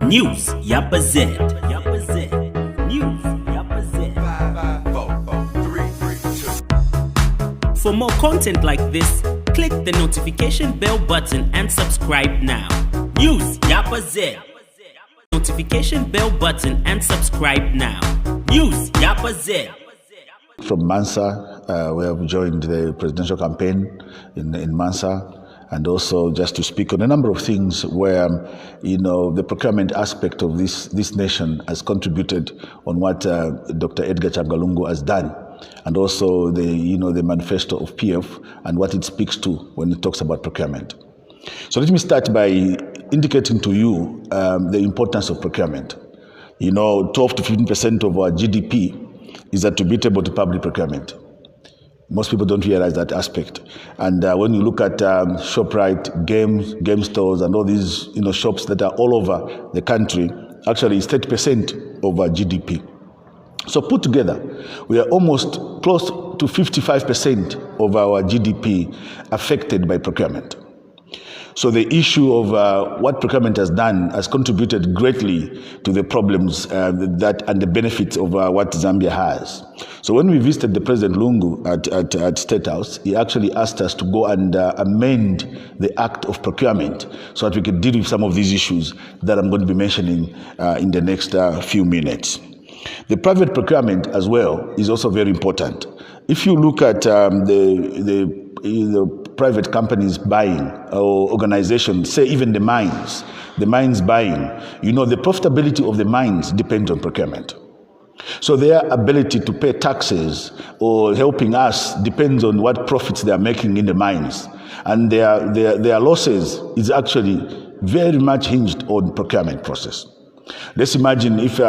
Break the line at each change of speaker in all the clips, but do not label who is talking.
News Yapa Z. News Yapa Z.
5, 4, 3, 2.
For more content like this, click the notification bell button and subscribe now. News Yapa Z. Notification bell button and subscribe now. News Yapa Z.
From Mansa, we have joined the presidential campaign in Mansa, and also just to speak on a number of things where, the procurement aspect of this nation has contributed on what Dr. Edgar Chagwa Lungu has done, and also the manifesto of PF and what it speaks to when it talks about procurement. So let me start by indicating to you the importance of procurement. 12 to 15% of our GDP is attributable to public procurement. Most people don't realize that aspect. And when you look at ShopRite, game stores, and all these shops that are all over the country, actually it's 30% of our GDP. So put together, we are almost close to 55% of our GDP affected by procurement. So the issue of what procurement has done has contributed greatly to the problems and the benefits of what Zambia has. So when we visited the President Lungu at State House, he actually asked us to go and amend the Act of Procurement so that we could deal with some of these issues that I'm going to be mentioning in the next few minutes. The private procurement as well is also very important. If you look at the private companies buying or organizations, say even the mines buying, the profitability of the mines depends on procurement. So their ability to pay taxes or helping us depends on what profits they are making in the mines. And their losses is actually very much hinged on procurement process. Let's imagine if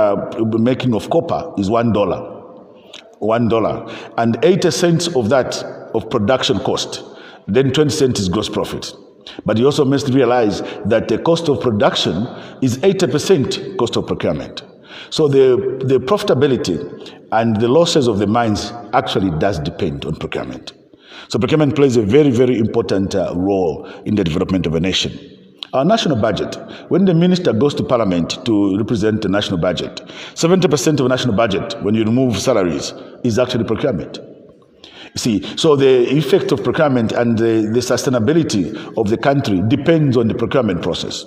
making of copper is $1, and 80 cents of that of production cost, then 20 cents is gross profit. But you also must realize that the cost of production is 80% cost of procurement. So the profitability and the losses of the mines actually does depend on procurement. So procurement plays a very, very important role in the development of a nation. Our national budget, when the minister goes to parliament to represent the national budget, 70% of the national budget, when you remove salaries, is actually procurement. See, so the effect of procurement and the sustainability of the country depends on the procurement process.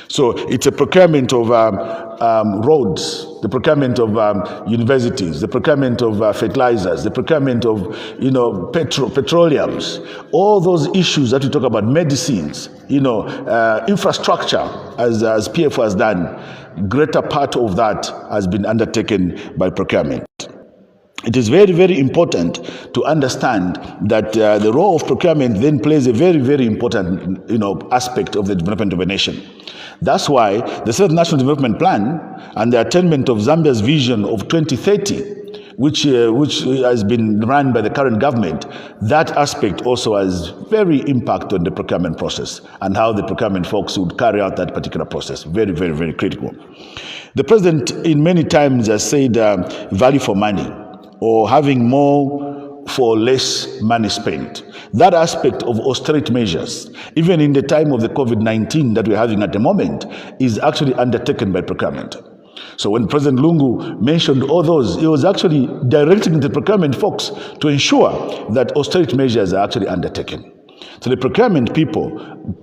So it's a procurement of roads, the procurement of universities, the procurement of fertilizers, the procurement of petroleums, all those issues that we talk about, medicines, infrastructure, as PF has done. Greater part of that has been undertaken by procurement. It is very, very important to understand that the role of procurement then plays a very, very important, aspect of the development of a nation. That's why the 7th National Development Plan and the attainment of Zambia's vision of 2030, which has been run by the current government, that aspect also has very impact on the procurement process and how the procurement folks would carry out that particular process. Very, very, very critical. The president in many times has said value for money, or having more for less money spent. That aspect of austerity measures, even in the time of the COVID-19 that we're having at the moment, is actually undertaken by procurement. So when President Lungu mentioned all those, he was actually directing the procurement folks to ensure that austerity measures are actually undertaken. So the procurement people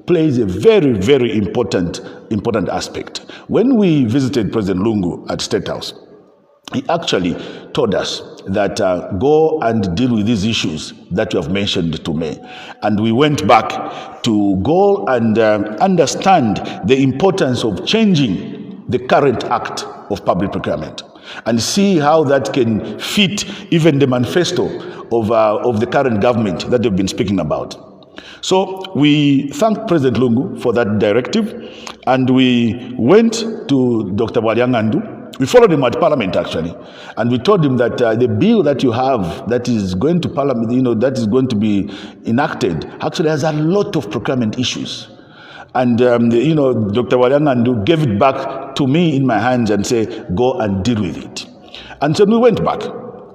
plays a very, very important aspect. When we visited President Lungu at State House, he actually told us that go and deal with these issues that you have mentioned to me. And we went back to go and understand the importance of changing the current act of public procurement and see how that can fit even the manifesto of the current government that they've been speaking about. So we thank President Lungu for that directive, and we went to Dr. Walyangandu. We followed him at Parliament, actually, and we told him that the bill that you have that is going to Parliament, that is going to be enacted, actually has a lot of procurement issues. And, Dr. Walyangandu gave it back to me in my hands and said, go and deal with it. And so we went back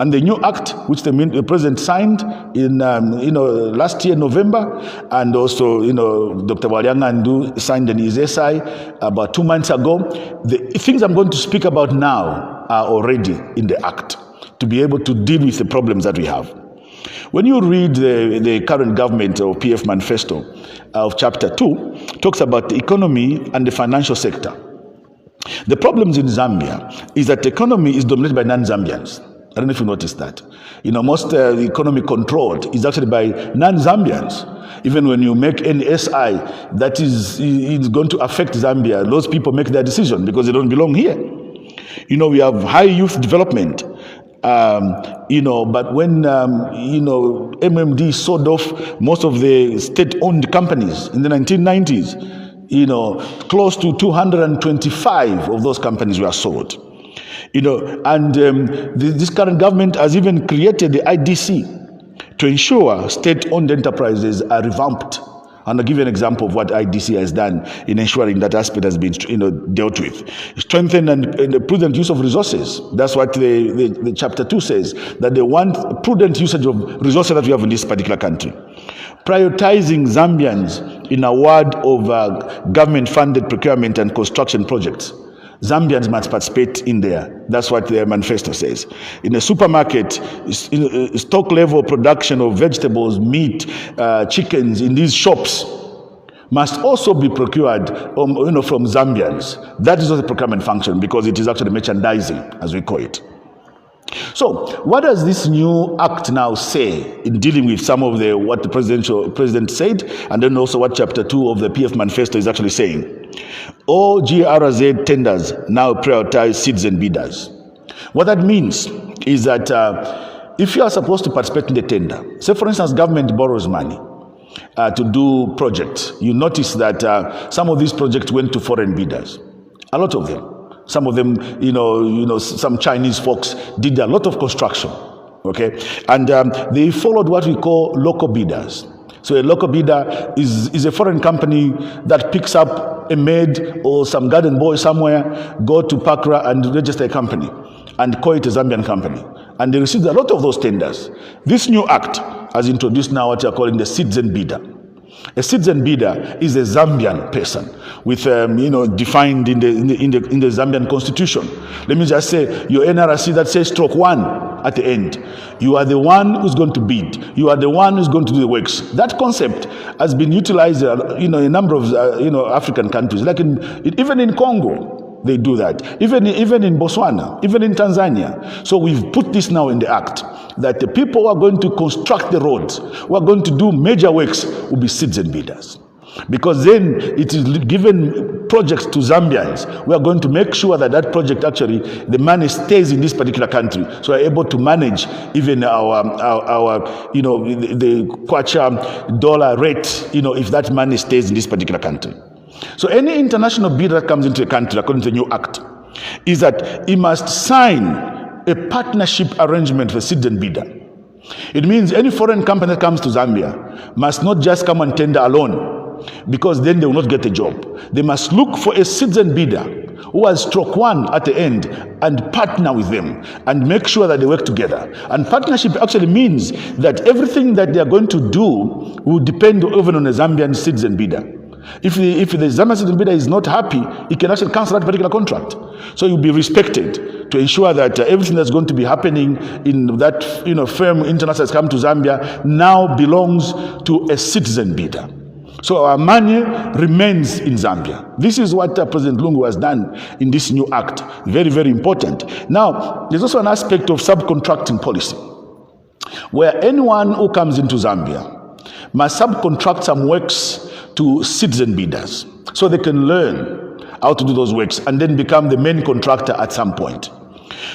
And the new act, which the president signed in last year November, and also Dr. Walyangandu signed an essay about 2 months ago. The things I'm going to speak about now are already in the act to be able to deal with the problems that we have. When you read the current government or PF manifesto of chapter 2, talks about the economy and the financial sector. The problems in Zambia is that the economy is dominated by non-Zambians. I don't know if you noticed that. Most economy controlled is actually by non-Zambians. Even when you make any SI that is going to affect Zambia, those people make their decision because they don't belong here. We have high youth development. But when MMD sold off most of the state-owned companies in the 1990s, close to 225 of those companies were sold. This current government has even created the IDC to ensure state-owned enterprises are revamped. And I'll give you an example of what IDC has done in ensuring that aspect has been dealt with. Strengthen and the prudent use of resources. That's what the chapter 2 says, that they want prudent usage of resources that we have in this particular country. Prioritizing Zambians in award of government-funded procurement and construction projects. Zambians must participate in there. That's what their manifesto says. In a supermarket, stock level production of vegetables, meat, chickens in these shops must also be procured from Zambians. That is not a procurement function because it is actually merchandising, as we call it. So, what does this new act now say in dealing with some of what the president said, and then also what chapter 2 of the PF manifesto is actually saying? All GRZ tenders now prioritize citizen bidders. What that means is that if you are supposed to participate in the tender, say for instance, government borrows money to do projects, you notice that some of these projects went to foreign bidders, a lot of them. Some of them, some Chinese folks did a lot of construction, okay? And they followed what we call local bidders. So a local bidder is a foreign company that picks up a maid or some garden boy somewhere, go to Pakra and register a company and call it a Zambian company. And they received a lot of those tenders. This new act has introduced now what you are calling the citizen bidder. A citizen bidder is a Zambian person with, defined in the Zambian constitution. Let me just say, your NRC that says /1 at the end. You are the one who's going to bid. You are the one who's going to do the works. That concept has been utilized, in a number of, African countries, like even in Congo. They do that. Even in Botswana, even in Tanzania. So we've put this now in the act that the people who are going to construct the roads, who are going to do major works, will be citizen bidders. Because then it is given projects to Zambians. We are going to make sure that that project actually, the money stays in this particular country. So we're able to manage even our the kwacha dollar rate, if that money stays in this particular country. So any international bidder that comes into a country, according to the new act, is that he must sign a partnership arrangement with a citizen bidder. It means any foreign company that comes to Zambia must not just come and tender alone, because then they will not get a job. They must look for a citizen bidder who has /1 at the end and partner with them and make sure that they work together. And partnership actually means that everything that they are going to do will depend even on a Zambian citizen bidder. If the Zambian citizen bidder is not happy, he can actually cancel that particular contract. So you'll be respected to ensure that everything that's going to be happening in that firm international has come to Zambia now belongs to a citizen bidder. So our money remains in Zambia. This is what President Lungu has done in this new act. Very, very important. Now, there's also an aspect of subcontracting policy, where anyone who comes into Zambia must subcontract some works to citizen bidders so they can learn how to do those works and then become the main contractor at some point.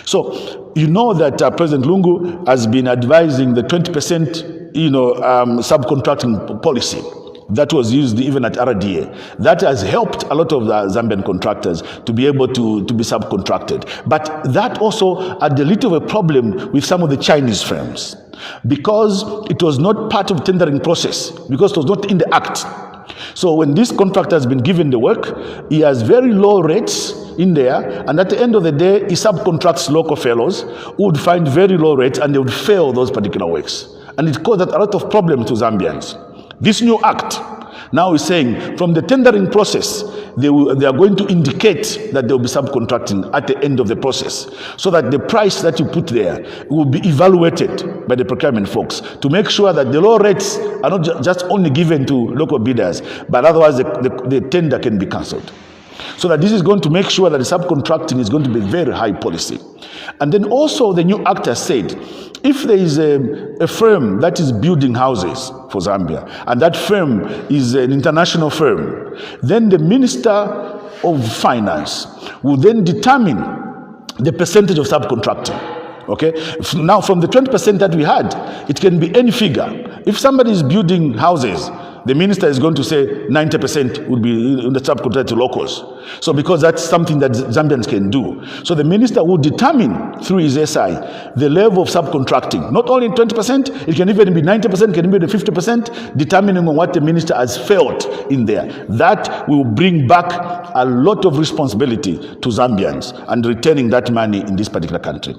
So you know that President Lungu has been advising the 20% subcontracting policy that was used even at RDA. That has helped a lot of the Zambian contractors to be able to be subcontracted. But that also had a little of a problem with some of the Chinese firms, because it was not part of tendering process, because it was not in the act. So when this contractor has been given the work, he has very low rates in there, and at the end of the day, he subcontracts local fellows who would find very low rates and they would fail those particular works. And it caused a lot of problems to Zambians. This new act now is saying from the tendering process, they are going to indicate that they will be subcontracting at the end of the process, so that the price that you put there will be evaluated by the procurement folks to make sure that the low rates are not just only given to local bidders, but otherwise the tender can be cancelled. So that this is going to make sure that the subcontracting is going to be very high policy. And then also the new act has said, if there is a firm that is building houses for Zambia, and that firm is an international firm, then the Minister of Finance will then determine the percentage of subcontracting. Okay? Now, from the 20% that we had, it can be any figure. If somebody is building houses, the minister is going to say 90% would be in the subcontract to locals. So because that's something that Zambians can do. So the minister will determine through his SI the level of subcontracting. Not only 20%, it can even be 90%, can even be 50%, determining on what the minister has felt in there. That will bring back a lot of responsibility to Zambians and returning that money in this particular country.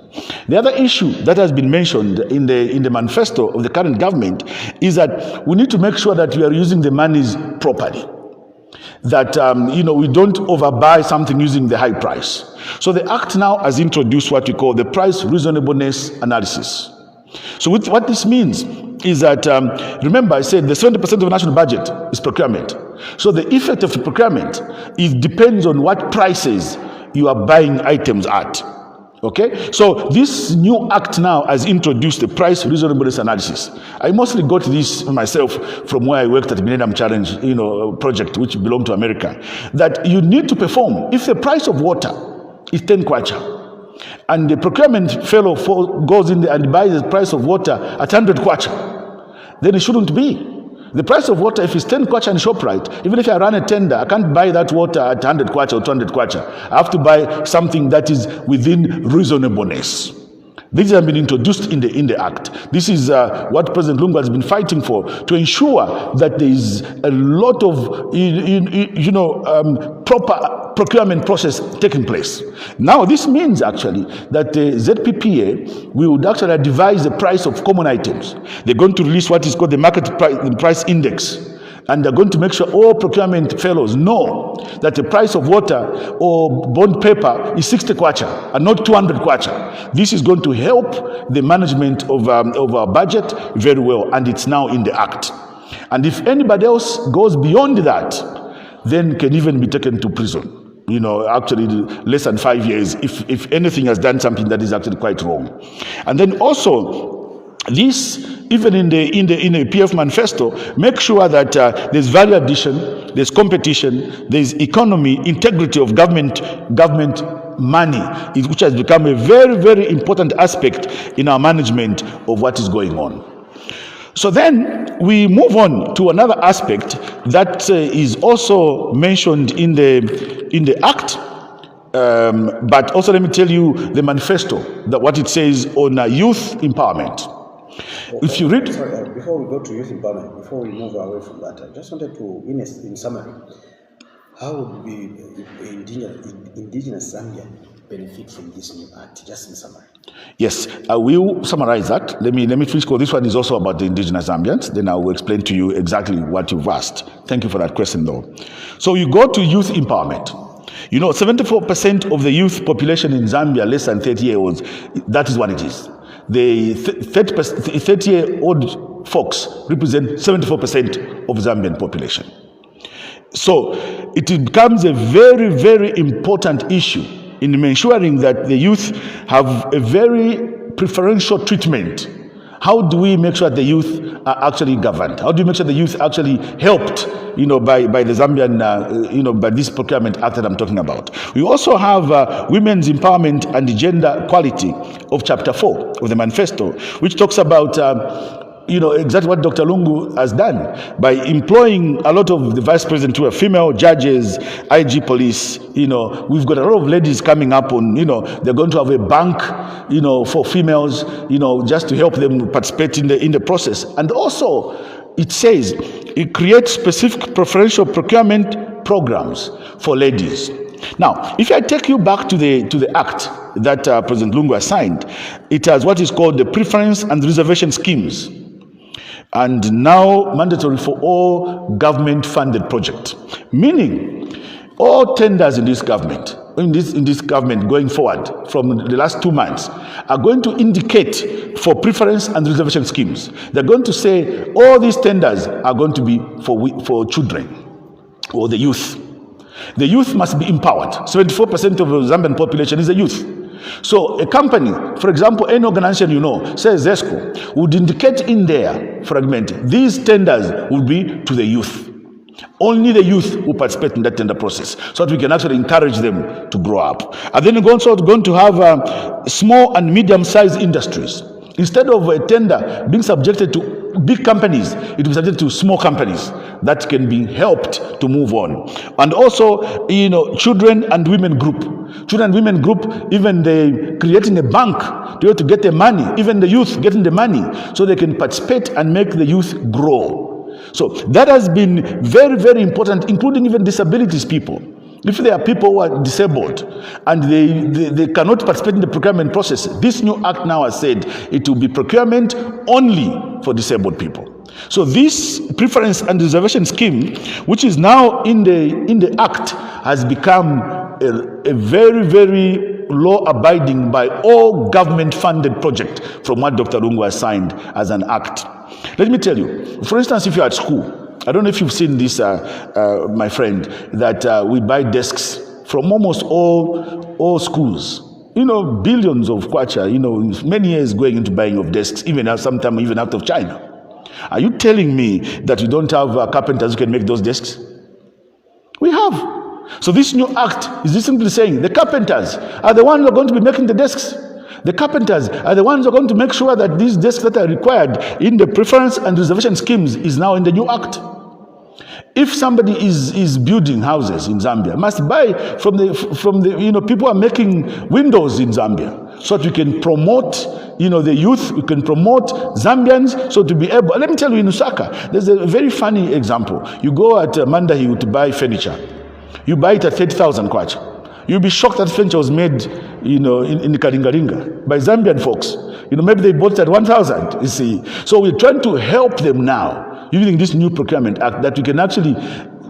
The other issue that has been mentioned in the manifesto of the current government is that we need to make sure that we are using the monies properly. That we don't overbuy something using the high price. So the Act now has introduced what we call the price reasonableness analysis. So what this means is that, remember I said the 70% of the national budget is procurement. So the effect of the procurement, it depends on what prices you are buying items at. Okay, so this new act now has introduced the price reasonableness analysis. I mostly got this myself from where I worked at the Millennium Challenge, project which belonged to America. That you need to perform. If the price of water is 10 kwacha, and the procurement fellow goes in there and buys the price of water at 100 kwacha, then it shouldn't be. The price of water, if it's 10 kwacha in ShopRite, even if I run a tender, I can't buy that water at 100 kwacha or 200 kwacha. I have to buy something that is within reasonableness. This has been introduced in the Act. This is what President Lungu has been fighting for, to ensure that there is a lot of proper procurement process taking place. Now, this means actually that the ZPPA would actually devise the price of common items. They're going to release what is called the market price index. And they're going to make sure all procurement fellows know that the price of water or bond paper is 60 kwacha and not 200 kwacha. This is going to help the management of our budget very well, and it's now in the Act. And if anybody else goes beyond that, then can even be taken to prison. Actually less than 5 years if anything has done something that is actually quite wrong. And then also, this, even in the PF manifesto, make sure that there's value addition, there's competition, there's economy, integrity of government money, which has become a very, very important aspect in our management of what is going on. So then we move on to another aspect that is also mentioned in the Act. But also let me tell you the manifesto, that what it says on youth empowerment. If you read,
before we go to youth empowerment, before we move away from that, I just wanted to, in summary, how would the indigenous Zambia benefit from this new act? Just in summary.
Yes, I will summarize that. Let me finish, because this one is also about the indigenous Zambians. Then I will explain to you exactly what you've asked. Thank you for that question, though. So you go to youth empowerment. 74% of the youth population in Zambia, less than 30 years old, that is what it is. The 30-year-old folks represent 74% of Zambian population. So it becomes a very, very important issue in ensuring that the youth have a very preferential treatment. How do we make sure the youth are actually governed? How do we make sure the youth actually helped, by the Zambian, by this procurement act that I'm talking about? We also have women's empowerment and gender equality of Chapter 4 of the manifesto, which talks about exactly what Dr. Lungu has done by employing a lot of the vice president who are female judges, IG police. We've got a lot of ladies coming up on, they're going to have a bank, for females, just to help them participate in the process. And also, it says it creates specific preferential procurement programs for ladies. Now, if I take you back to the act that President Lungu has signed, it has what is called the preference and reservation schemes, and now mandatory for all government-funded projects, meaning all tenders in this government going forward from the last 2 months are going to indicate for preference and reservation schemes. They're going to say all these tenders are going to be for children or the youth. The youth must be empowered. 74% of the Zambian population is the youth. So a company, for example, any organization says ZESCO, would indicate in their fragment, these tenders will be to the youth. Only the youth who participate in that tender process, so that we can actually encourage them to grow up. And then we're also going to have small and medium-sized industries. Instead of a tender being subjected to big companies, it will be subjected to small companies that can be helped to move on. And also, children and women group. Children and women group, even they creating a bank to be able to get the money, even the youth getting the money, so they can participate and make the youth grow. So that has been very, very important, including even disabilities people. If there are people who are disabled and they cannot participate in the procurement process, this new act now has said it will be procurement only for disabled people. So this preference and reservation scheme, which is now in the act, has become a very, very law-abiding by all government-funded project from what Dr. Lungu has signed as an act. Let me tell you, for instance, if you're at school, I don't know if you've seen this, my friend, that we buy desks from almost all schools. Billions of kwacha, many years going into buying of desks, sometimes even out of China. Are you telling me that we don't have carpenters who can make those desks? We have. So this new act is simply saying the carpenters are the ones who are going to be making the desks. The carpenters are the ones who are going to make sure that these desks that are required in the preference and reservation schemes is now in the new act. If somebody is building houses in Zambia, must buy from the people who are making windows in Zambia, so that we can promote the youth, we can promote Zambians, so to be able. Let me tell you, in Lusaka, there's a very funny example. You go at Mandahi to buy furniture, you buy it at 30,000 kwacha. You'll be shocked that furniture was made, in Karingaringa by Zambian folks. Maybe they bought it at 1,000, you see. So we're trying to help them now, using this new procurement act, that we can actually,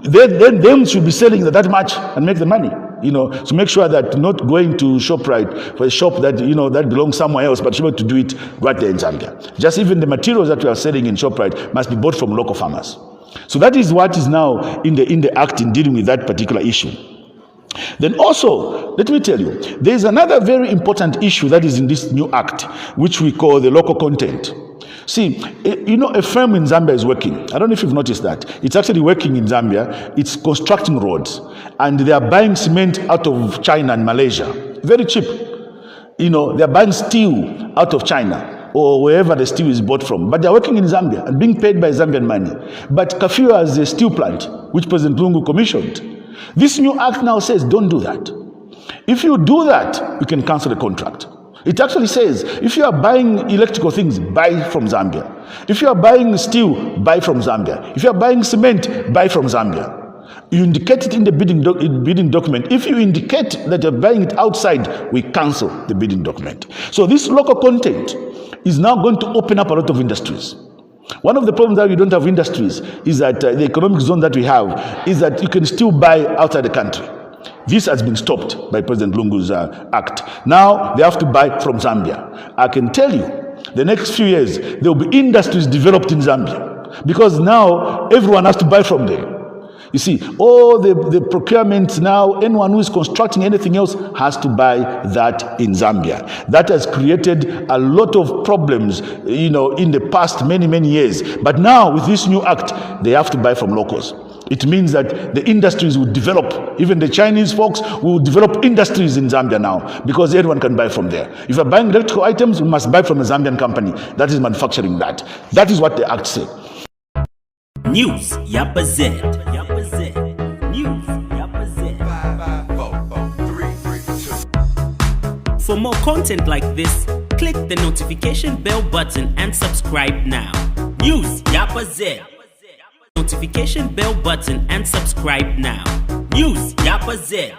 them should be selling that much and make the money, to make sure that not going to ShopRite for a shop that, that belongs somewhere else, but able to do it right there in Zambia. Just even the materials that we are selling in ShopRite must be bought from local farmers. So that is what is now in the act in dealing with that particular issue. Then also, let me tell you, there is another very important issue that is in this new act, which we call the local content. See, a firm in Zambia is working. I don't know if you've noticed that. It's actually working in Zambia. It's constructing roads. And they are buying cement out of China and Malaysia. Very cheap. They are buying steel out of China or wherever the steel is bought from. But they are working in Zambia and being paid by Zambian money. But Kafue has a steel plant, which President Lungu commissioned. This new act now says, don't do that. If you do that, you can cancel the contract. It actually says, if you are buying electrical things, buy from Zambia. If you are buying steel, buy from Zambia. If you are buying cement, buy from Zambia. You indicate it in the bidding document. If you indicate that you're buying it outside, we cancel the bidding document. So this local content is now going to open up a lot of industries. One of the problems that we don't have industries is that the economic zone that we have is that you can still buy outside the country. This has been stopped by President Lungu's act. Now they have to buy from Zambia. I can tell you, the next few years, there will be industries developed in Zambia because now everyone has to buy from there. You see, all the procurement now, anyone who is constructing anything else has to buy that in Zambia. That has created a lot of problems, in the past many, many years. But now with this new act, they have to buy from locals. It means that the industries will develop. Even the Chinese folks will develop industries in Zambia now because everyone can buy from there. If you're buying electrical items, you must buy from a Zambian company that is manufacturing that. That is what the act said.
News Yapa Z. News Yapa Z. For more content like this, click the notification bell button and subscribe now. News Yapa Z. Notification bell button and subscribe now. News Yapa Z.